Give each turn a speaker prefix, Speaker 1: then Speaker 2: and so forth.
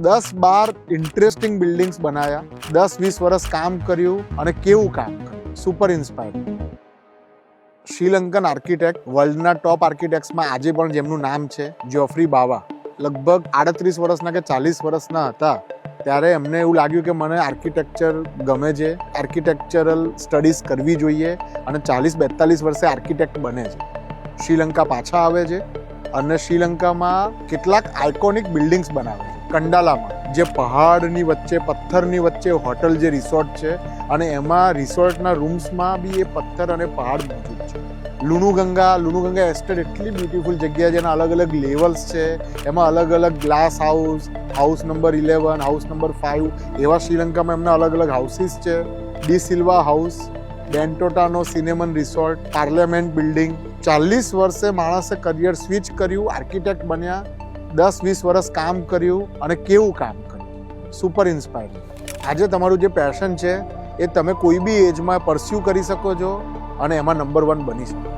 Speaker 1: 10-12 interesting buildings બનાવ્યા, 10-20 વર્ષ કામ કર્યું અને કેવું કામ કર્યું, સુપર ઇન્સ્પાયરિંગ. શ્રીલંકન આર્કિટેક્ટ, વર્લ્ડના ટોપ આર્કિટેક્ટ્સમાં આજે પણ જેમનું નામ છે જોફ્રી બાવા, લગભગ 38 વર્ષના કે 40 વર્ષના હતા ત્યારે એમને એવું લાગ્યું કે મને આર્કિટેક્ચર ગમે છે, આર્કિટેક્ચરલ સ્ટડીઝ કરવી જોઈએ અને 40-42 વર્ષે આર્કિટેક્ટ બને છે. શ્રીલંકા પાછા આવે છે અને શ્રીલંકામાં કેટલાક આઇકોનિક બિલ્ડિંગ્સ બનાવે છે. કંડાલામાં જે પહાડની વચ્ચે, પથ્થરની વચ્ચે હોટલ જે રિસોર્ટ છે અને એમાં રિસોર્ટના રૂમ્સમાં બી એ પથ્થર અને પહાડ મોજૂદ છે. લુનુગંગા એસ્ટેટ એટલી બ્યુટીફુલ જગ્યા છે, એના અલગ અલગ લેવલ્સ છે, એમાં અલગ અલગ glass house number 11, house number 5 એવા શ્રીલંકામાં એમના અલગ અલગ હાઉસીસ છે. ડી સિલ્વા હાઉસ, બેન્ટોટાનો સિનેમન રિસોર્ટ, પાર્લામેન્ટ બિલ્ડિંગ. 40 વર્ષે માણસે કરિયર સ્વિચ કર્યું, આર્કિટેક્ટ બન્યા, 10-20 વર્ષ કામ કર્યું અને કેવું કામ કર્યું, સુપર ઇન્સ્પાયરિંગ. આજે તમારું જે પેશન છે એ તમે કોઈ બી એજમાં પરસ્યુ કરી શકો છો અને એમાં નંબર 1 બની શકો.